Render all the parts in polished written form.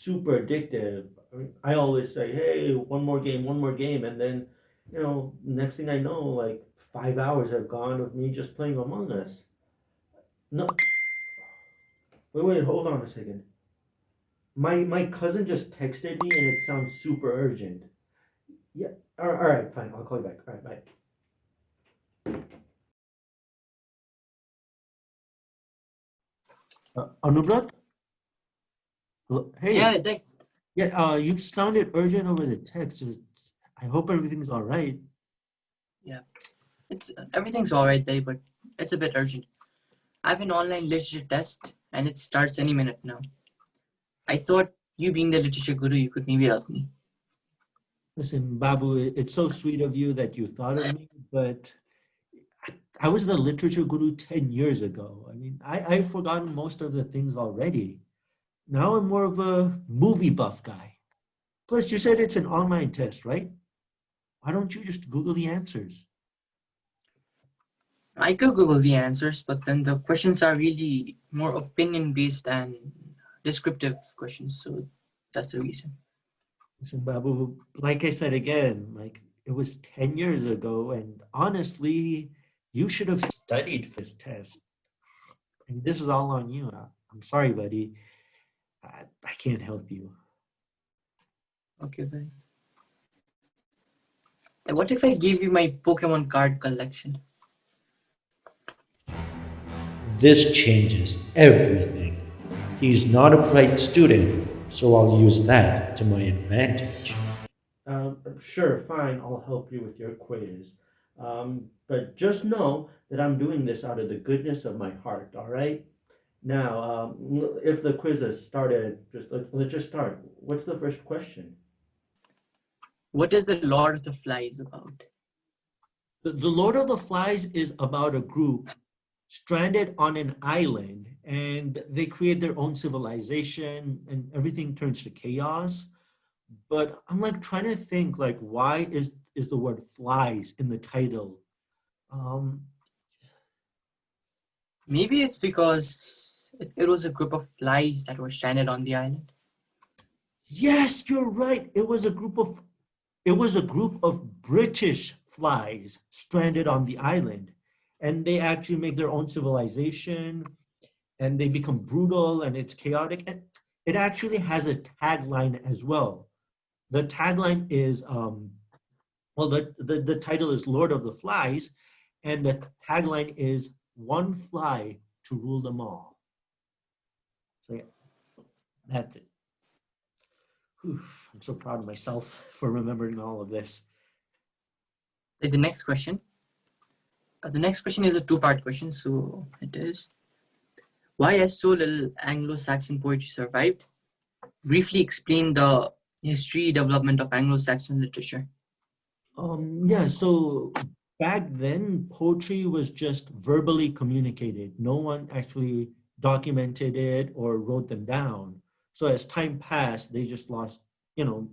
super addictive. I mean, I always say, "Hey, one more game," and then, next thing I know, like 5 hours have gone of me just playing Among Us. No, wait, hold on a second. My cousin just texted me, and it sounds super urgent. Yeah, all right, fine. I'll call you back. All right, bye. Anuvrat, hey, Yeah, like yeah, you sounded urgent over the text. I hope everything's all right. yeah, it's everything's all right there, but it's a bit urgent. I have an online literature test, and it starts any minute now. I thought you being the literature guru, you could maybe help me. Listen, Babu, it's so sweet of you that you thought of me, but I was the literature guru 10 years ago. I mean, I've forgotten most of the things already. Now I'm more of a movie buff guy. Plus, you said it's an online test, right? Why don't you just Google the answers? I could Google the answers, but then the questions are really more opinion based and descriptive questions, so that's the reason. Listen, Babu, like I said again, like it was 10 years ago, and honestly, you should have studied for this test. And this is all on you. I'm sorry, buddy. I can't help you. Okay, then. What if I gave you my Pokemon card collection? This changes everything. He's not a bright student, so I'll use that to my advantage. Sure, fine, I'll help you with your quiz. But just know that I'm doing this out of the goodness of my heart, all right? Now, if the quiz has started, let's just start. What's the first question? What is the Lord of the Flies about? The Lord of the Flies is about a group stranded on an island, and they create their own civilization, and everything turns to chaos. But I'm like trying to think, like, why is the word flies in the title? Um, Maybe it's because it was a group of flies that were stranded on the island. yes, you're right. It was a group of British flies stranded on the island, and they actually make their own civilization, and they become brutal, and it's chaotic. And it actually has a tagline as well. The tagline is, well, the title is Lord of the Flies, and the tagline is "One fly to rule them all." So yeah, that's it. Whew, I'm so proud of myself for remembering all of this. The next question. The next question is a two-part question, so it is: why has so little Anglo-Saxon poetry survived? Briefly explain the history development of Anglo-Saxon literature. Yeah, so back then, poetry was just verbally communicated. No one actually documented it or wrote them down. So as time passed, they just lost, you know,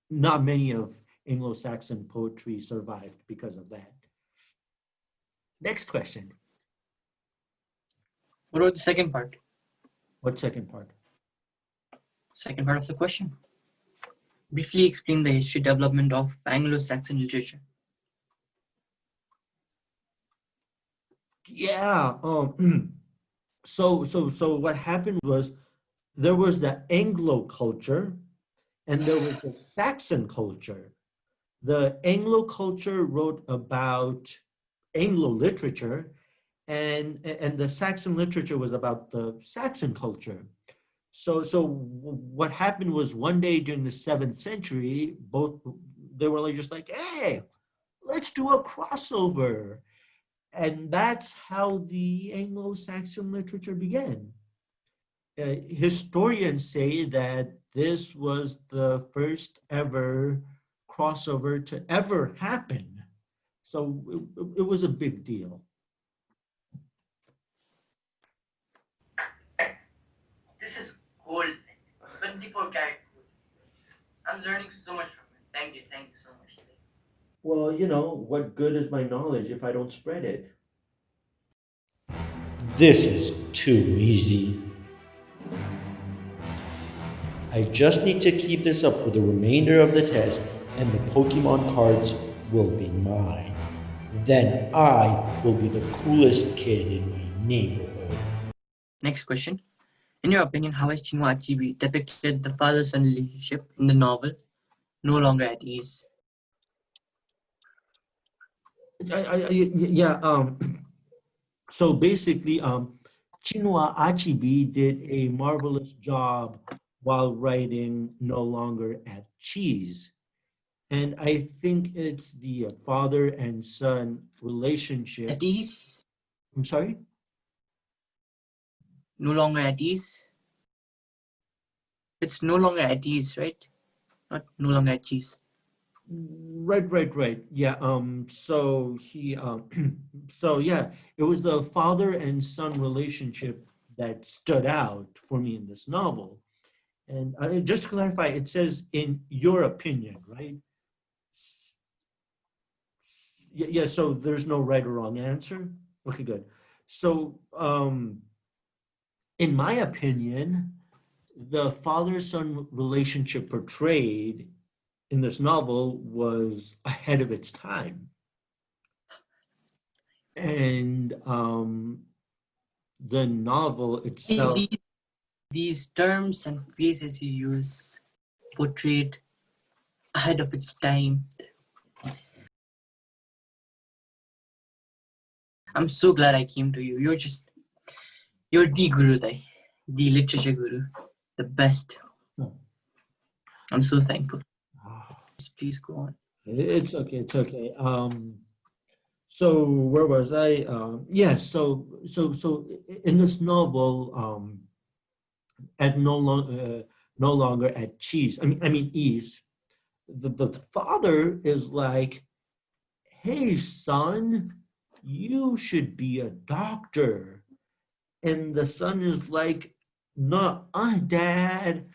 not many of Anglo-Saxon poetry survived because of that. Next question. What about the second part? What second part? Second part of the question. Briefly explain the history development of Anglo-Saxon literature. Yeah. So what happened was there was the Anglo culture and there was the Saxon culture. The Anglo culture wrote about Anglo literature, and the Saxon literature was about the Saxon culture. So what happened was one day during the 7th century, both they were like just like, hey, let's do a crossover. And that's how the Anglo-Saxon literature began. Historians say that this was the first ever crossover to ever happen. So it was a big deal. This is gold, 24 karat gold. I'm learning so much from it. Thank you so much. Well, what good is my knowledge if I don't spread it? This is too easy. I just need to keep this up for the remainder of the test, and the Pokemon cards will be mine. Then I will be the coolest kid in my neighborhood. Next question. In your opinion, how has Chinua Achebe depicted the father-son relationship in the novel No Longer at Ease? Yeah. So basically, Chinua Achebe did a marvelous job while writing No Longer at Cheese. And I think it's the father and son relationship. At ease? I'm sorry? No Longer at Ease? It's No Longer at Ease, right? Not No Longer at Cheese. Right. Yeah. So yeah, it was the father and son relationship that stood out for me in this novel. And just to clarify, it says in your opinion, right? Yeah, so there's no right or wrong answer. Okay, good. So, in my opinion, the father-son relationship portrayed in this novel was ahead of its time. And the novel itself, These terms and phrases you use portrayed ahead of its time. I'm so glad I came to you. You're the guru, the literature guru, the best. I'm so thankful. Please go on. it's okay. So where was I? Yeah, so in this novel, at no longer at cheese. I mean ease. The father is like, hey son, you should be a doctor, and the son is like, no, dad,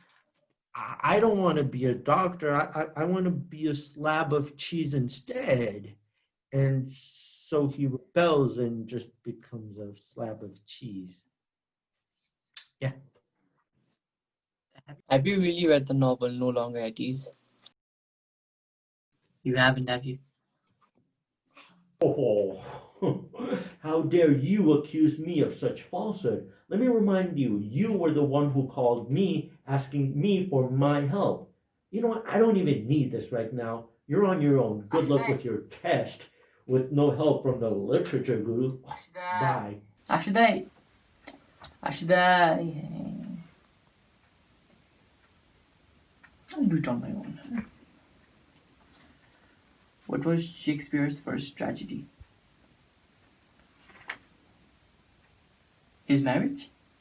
I don't want to be a doctor. I want to be a slab of cheese instead. And so he rebels and just becomes a slab of cheese. Yeah. Have you really read the novel No Longer at Ease? You haven't, have you? Oh, how dare you accuse me of such falsehood? Let me remind you, you were the one who called me asking me for my help. You know what? I don't even need this right now. You're on your own. Good luck with your test with no help from the literature guru. Bye. Ashudai. I'll do it on my own. What was Shakespeare's first tragedy? His marriage?